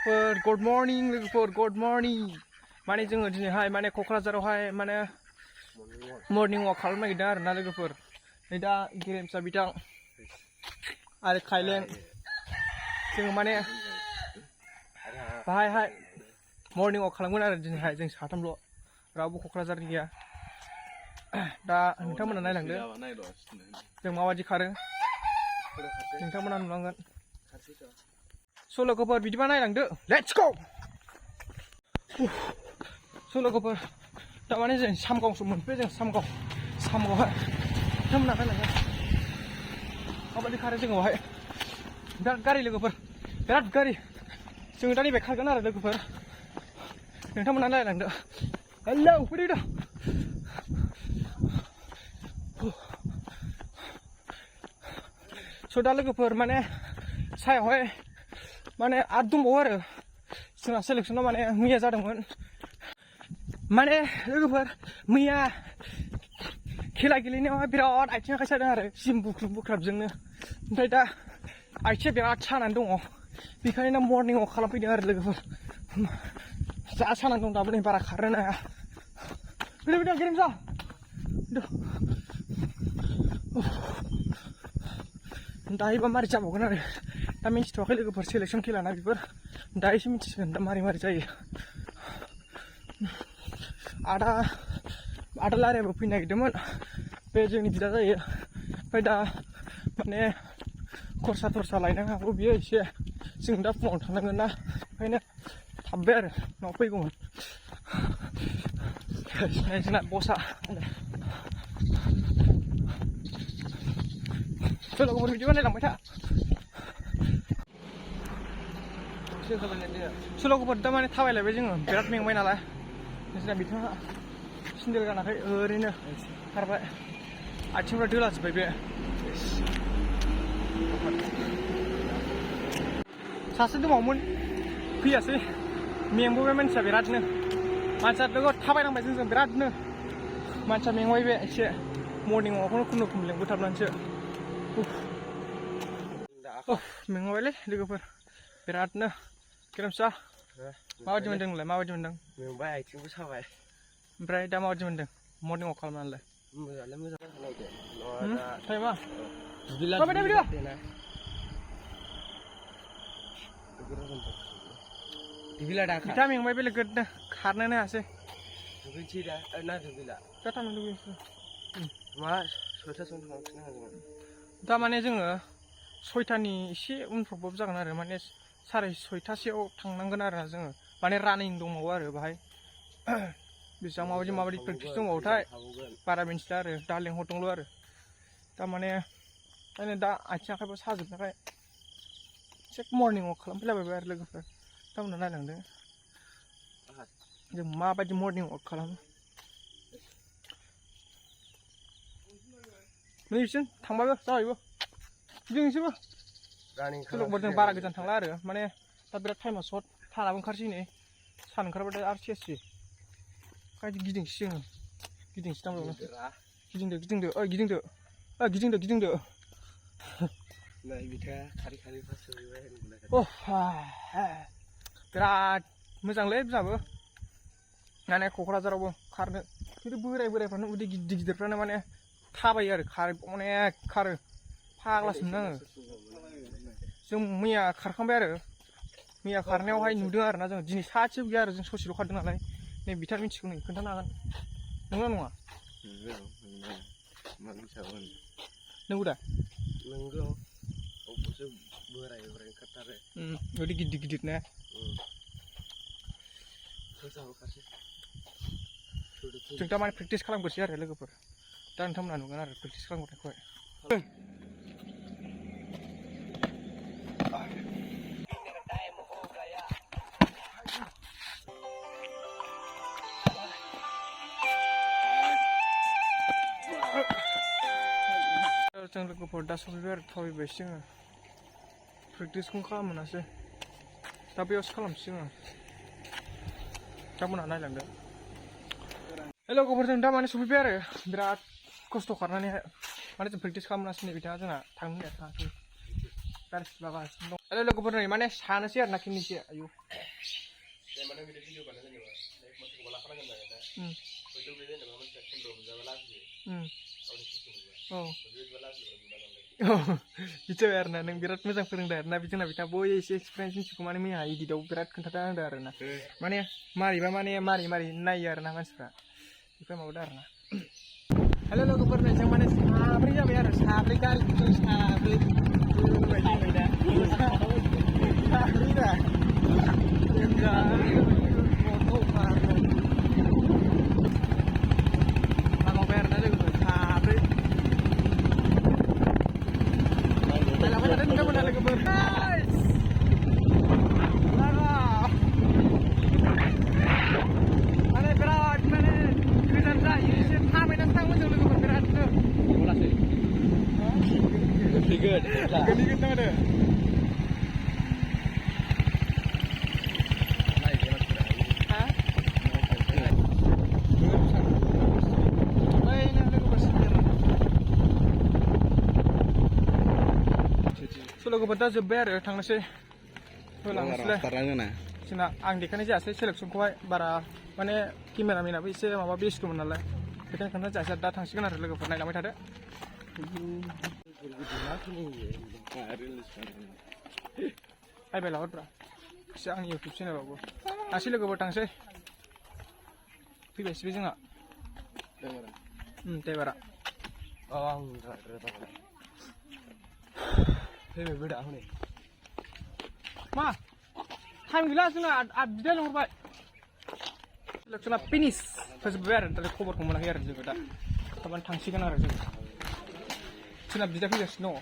लोगोफोर good morning लोगोफोर good morning माने जोङो दिनैहाय माने क'क्राझारावहाय माने मर्निं वाक खालामनो नागिरदों आरोना लोगोफोर नै दा गेरेमसा बिथां आरो खाइलें जोङो माने बाहायहाय मर्निं वाक खालामगोन आरो दिनैहाय जों साथामल' रावबो क'क्राझारनि गैया दा नोंथांमोना नायलांदो जों माबायदि खारो नोंथांमोना नुलांगोन स' लोगोफोर बिदिबा नायलांदो लेट्स गो स' लोगोफोर थारमाने जों सामगावसो मोनफैबाय जों सामगावहाय नोंथांमोना नायलांगोन माबायदि खारो जोङो बाहाय बिराद गारि लोगोफोर बिराद गारि जोङो दा नैबे खारगोन आरो लोगोफोर नोंथांमोना नायलांदो हेलौ फैदो स' दा लोगोफोर माने सायावहाय माने आरो दंबावो आरो जोंना सेलेक्सना माने मैया जादोंमोन माने लोगोफोर मैया खेला गेलेनायावहाय बिराद आथिं आखाइ सादों आरो जिम बुख्राबजोंनो ओमफ्राय दा आथिङा बिराद सानानै दङ बेखायनो मर्निं वाक खालामफैदों आरो लोगोफोर जा सानानै दं दाबो नै बारा खारनो हाया फैदो गेरेमसा दायोबा मारै जाबावगोन आरो दा मिन्थिथ'वाखै लोगोफोर सेलेक्सन खेलाना बेफोर दायोसो मिन्थिसिगोन दा मारै जायो आदा लारायाबो फैनो नागिरदोंमोन बे जोंनि बिदा जायो ओमफ्राय दा माने खरसा थरसा लायनो हागौ बियो एसे जों दा फुङाव थांनांगोन ना ओंखायनो थाबबाय आरो न'आव फैगौमोन जोंना बसा लोगोफोर बिदिबा नायलांबाय था लोगोफोर दा माने थाबायलायबाय जोङो बिराद मेंबाय नालाय जोंना बिथाङा सेन्देल गानाखै ओरैनो खारबाय आथिंफ्रा दोलाजोब्बाय बे सासे दंबावोमोन फैयासै मेंबोबाय मानसिया बिरादनो मानसिया नोगोद थाबायनांबाय जों बिरादनो मानसिया मेंबाय बे एसे मर्निं वाकखौनो खुनुरुखुम लेंबोथाबनानैसो मेंबायलै लोगोफोर बिरादनो गेरेमसा माबायदि मोनदों नोंलाय माबायदि मोनदों मेंबाय आथिंबो साबाय ओमफ्राय दा माबायदि मोनदों मर्निं वाक खालामनानैलाय मोजाङालाय मोजां नायदो टाइमा बिथा मेंबाय बेलेग गोदनो खारनोनो हायासै दुगैनोसै दा ना दुगैला जाथारनो दुगैनोसै मा सयथासोआव थांफिननो हागोन दा माने जोङो सयथानि एसे उनफ्रावबाबो जागोन आरो माने 6:30 थांनांगोन आरोना जोङो माने रानिं दंबावो आरो बाहाय बेसेबां माबायदि प्रेक्टिस दंबावोथाय बारा मिन्थिला आरो दा लेंहरदोंल' आरो दा माने दा आथिं आखाइबो साजोबनायखाय एसे मर्निं वाक खालामफैलाबायबाय आरो लोगोफोर गाबोन नायलांदो जों माबायदि मर्निं वाक खालामो नैसिम थांबाबो जाबायबो जोंसोबो लोगोफोर जों बारा गोजान थांला आरो माने दा बिराद टाइमा सर्ट सानाबो ओंखारसै नै सान ओंखारबाथाय आरो सेससै ओंखायनो गिदिंसै जोङो गिदिंसै नांगौनो गिदिंदो बिराद मोजांलै जोंहाबो माने क'क्राझारावबो खारनो खिन्थु बोरायफ्रानो उदै गिदिरफ्रानो माने थाबायो आरो अनेक खारो फाग्लासो मोनो आङो जों मैया खारखांबाय आरो मैया खारनायावहाय नुदों आरोना जों दिनै सासेबो गैया आरो जों ससेल' खारदों नालाय नै बिथां मिथिगौ नै खोन्थानो हागोन नंगौना नङा नंगौ दा नंगौ अबेसो बोराय ओंखारथारो उदै गिदिर ना जों दा माने प्रेक्टिस खालामग्रोसै आरो लोगोफोर दा नोंथांमोना नुगोन आरो प्रेक्टिस खालामग्रोनायखौहाय जों लोगोफोर दा सफैबाय आरो थाबायबायसो जोङो प्रेक्टिसखौनो खालामनो मोनासै दा बेयावसो खालामसै जोङो नोंथांमोनहा नायलांदो लोगोफोर जों दा माने सफैबाय आरो बिराद खस्थ' खारनानैहाय माने जों प्रेक्टिस खालामनासै नै बिथाङा जोंना थांनो थाङाखै गारि सिलागासिनो दं Ada logofor nih, mana sana sih anak ini sih, ayo. Yang mana video video mana nih, Mas? Naik motor bola apa kan ada? Video video nih, mana section room jalan lagi. Kalau di situ juga. Oh. Video jalan lagi di dalam lagi. Oh, itu karena neng birat macam kurang dar, nabi cina bita boy isi experience ini cukup mana mi hai di dalam birat kan tanda dar na. Mana mari naik ya na mas pra. Itu mau dar na. Halo logofor nih, yang mana sabri ya biar sabri kali itu sabri. Sabri dah. Foto parno. Lama bayar nanti gue sabri. Lama nanti kamu nanti gue guys. Lama. Mana berat mana? Kita dah ini sampai nantang macam lu gue berat tu. Bola sih. Good. Good nama dia. Selalu kita jeber tang nasi, pulang nasi. Cina angdi kan aja sih seleksi kuai bara mana kamera mina bisa mama bis tu mana lah. Kita kan aja ada tang sih kan ada lagi pernah kami ada. Hai bela order. Siang YouTube channel bagus. Asih lagi buat tang sih. Pilih sih nggak? Tebara. Oh, enggak, ada. Hei, beda aku nih. Ma, time gila sih nggak ada nomor baik. Laksana finish. Terus bayar, terus cover kemana lagi ada juga. Teman tangsi kan ada juga. Cina bisa pilih snow.